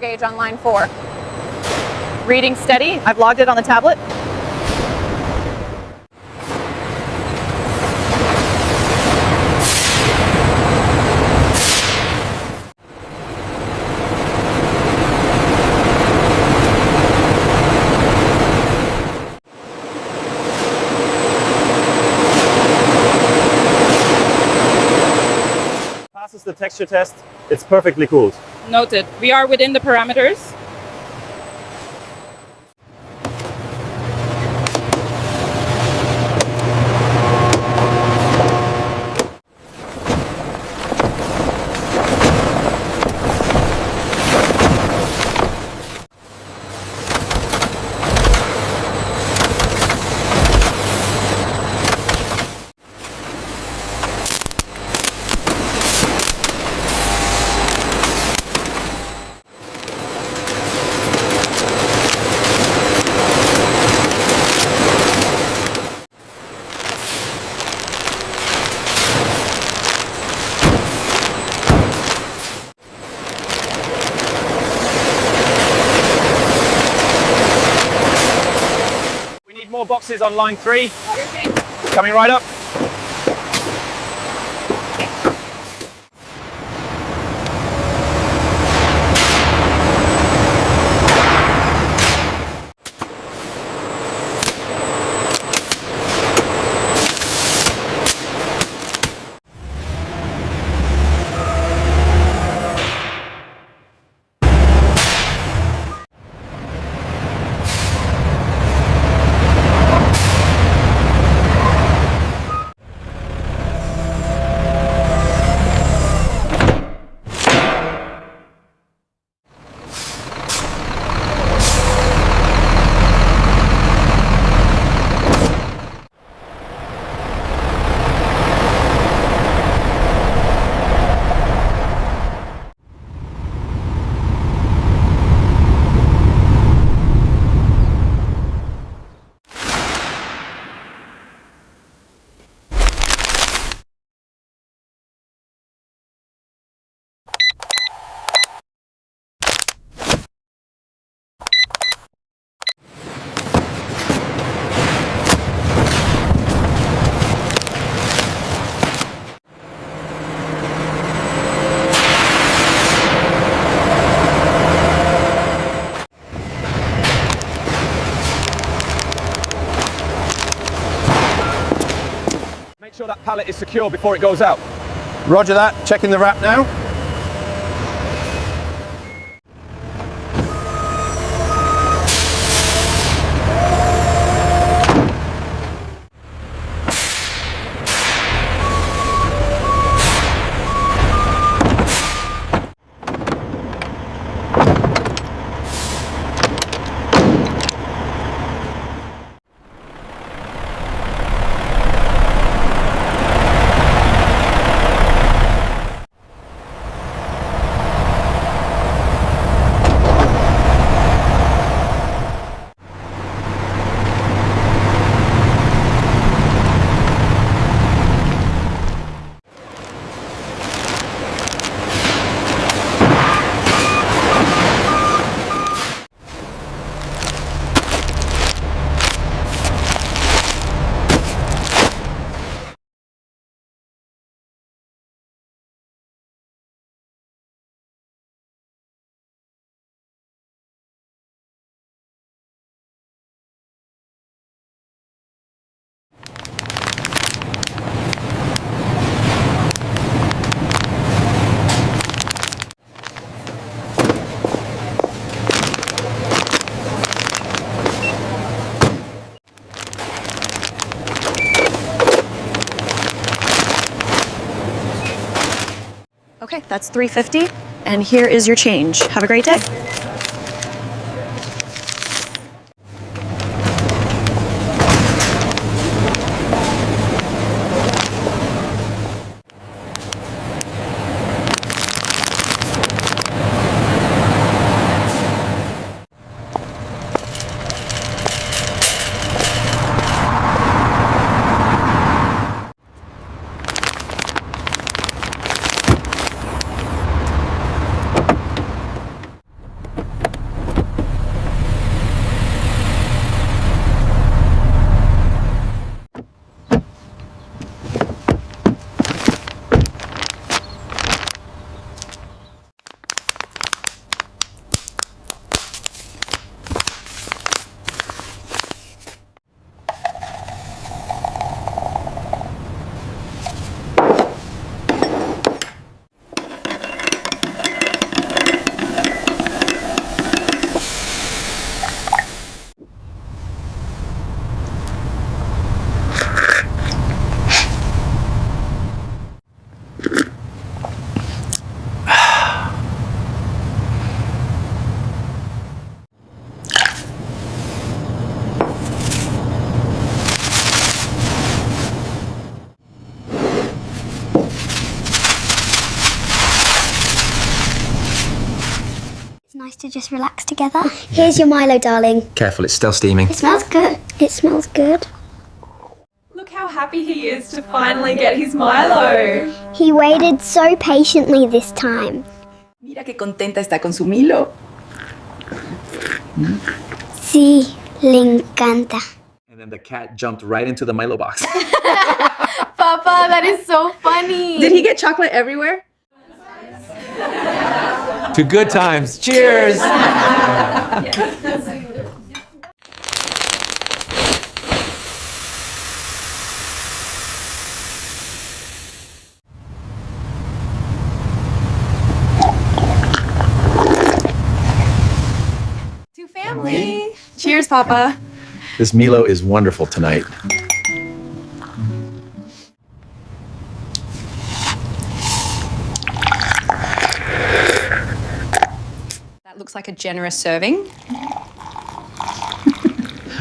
gauge on line 4. Reading steady. I've logged it on the tablet. Passes the texture test. It's perfectly cooled. Noted. We are within the parameters. More boxes on line 3. Coming right up. Make sure that pallet is secure before it goes out. Roger that. Checking the wrap now. Okay, that's $350, and here is your change. Have a great day. to just relax together. Here's your Milo, darling. Careful, it's still steaming. It smells good. It smells good. Look how happy he is to finally get his Milo. He waited so patiently this time. Mira qué contenta está con su Milo. Sí, le encanta. And then the cat jumped right into the Milo box. Papa, that is so funny. Did he get chocolate everywhere? To good times. Cheers! To family. Cheers, Papa. This Milo is wonderful tonight. That looks like a generous serving.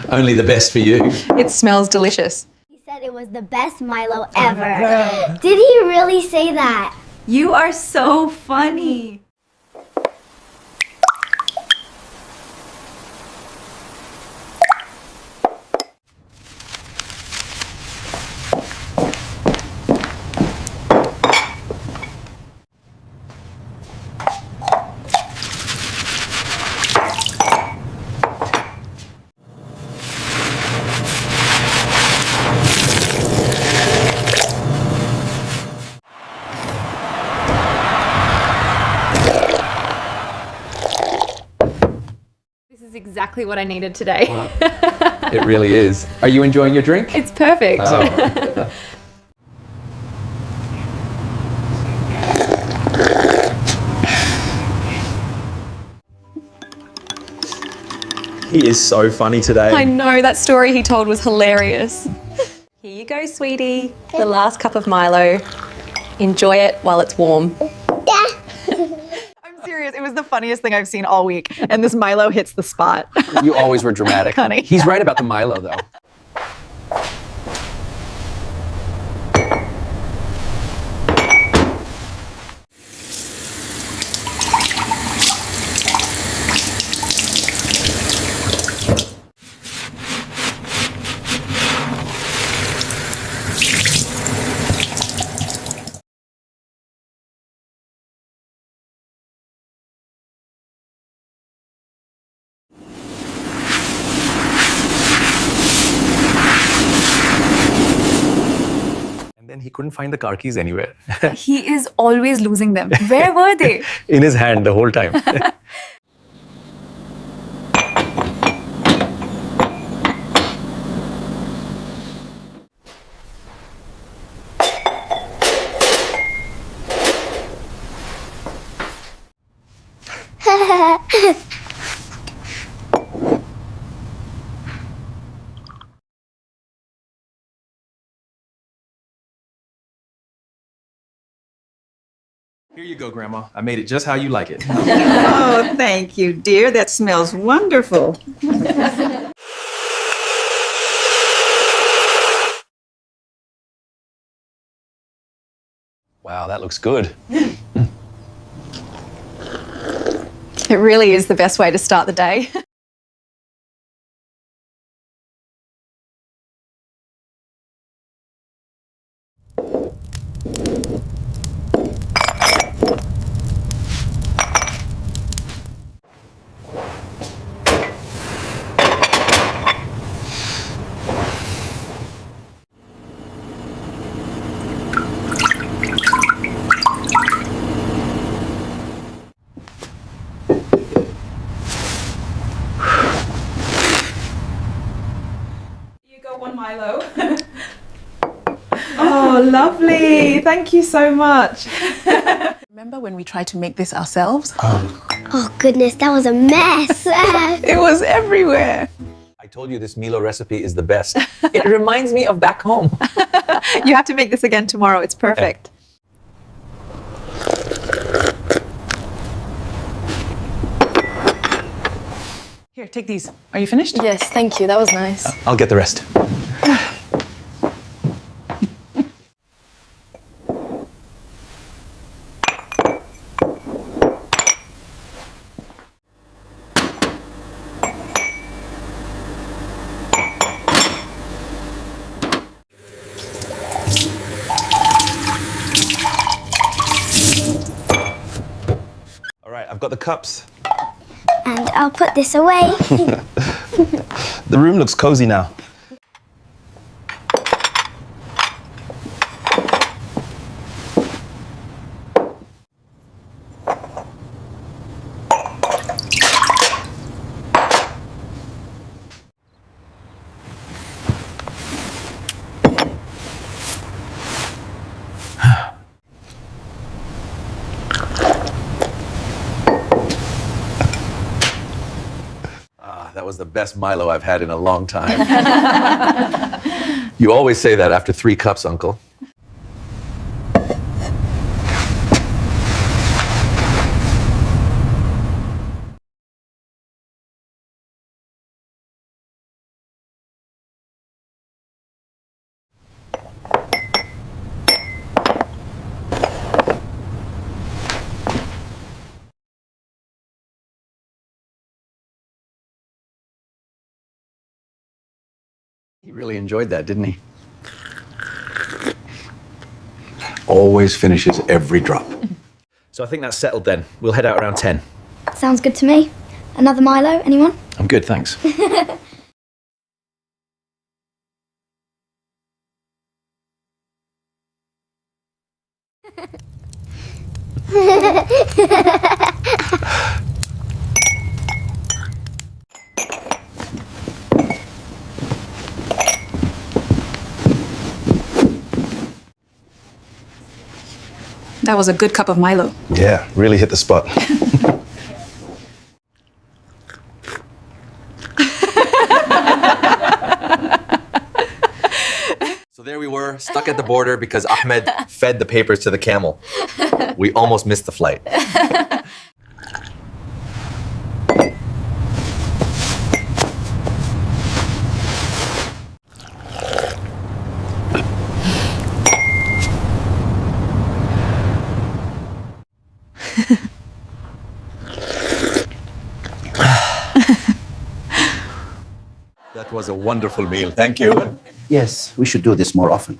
Only the best for you. It smells delicious. He said it was the best Milo ever. Did he really say that? You are so funny. This is exactly what I needed today. It really is. Are you enjoying your drink? It's perfect. Oh. He is so funny today. I know, that story he told was hilarious. Here you go, sweetie. The last cup of Milo. Enjoy it while it's warm. I'm serious. It was the funniest thing I've seen all week. And this Milo hits the spot. You always were dramatic. Honey. He's right about the Milo, though. Then he couldn't find the car keys anywhere. He is always losing them. Where were they? In his hand the whole time. Here you go, Grandma. I made it just how you like it. Oh, thank you, dear. That smells wonderful. Wow, that looks good. It really is the best way to start the day. One Milo. Oh, lovely. Thank you so much. Remember when we tried to make this ourselves? Oh, goodness, that was a mess. It was everywhere. I told you this Milo recipe is the best. It reminds me of back home. You have to make this again tomorrow. It's perfect. Here, take these. Are you finished? Yes, thank you. That was nice. I'll get the rest. I've got the cups. And I'll put this away. The room looks cozy now. That was the best Milo I've had in a long time. You always say that after 3 cups, Uncle. He really enjoyed that, didn't he? Always finishes every drop. So I think that's settled then. We'll head out around 10. Sounds good to me. Another Milo, anyone? I'm good, thanks. That was a good cup of Milo. Yeah, really hit the spot. So there we were, stuck at the border because Ahmed fed the papers to the camel. We almost missed the flight. That was a wonderful meal. Thank you. Yes, we should do this more often.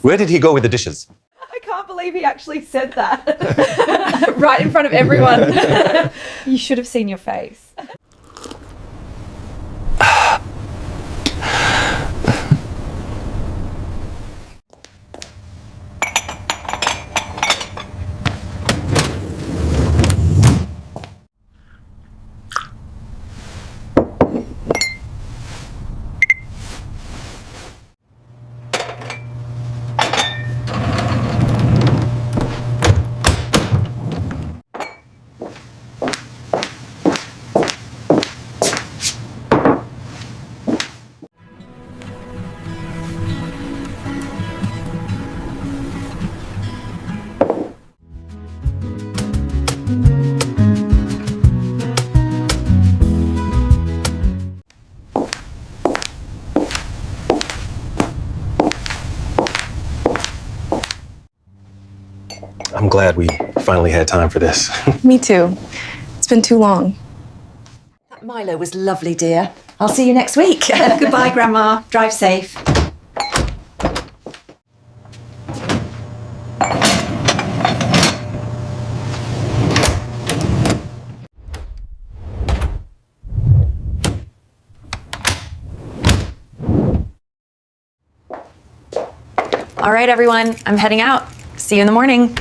Where did he go with the dishes? I can't believe he actually said that. Right in front of everyone. You should have seen your face. I'm glad we finally had time for this. Me too. It's been too long. That Milo was lovely, dear. I'll see you next week. Goodbye, Grandma. Drive safe. All right, everyone, I'm heading out. See you in the morning.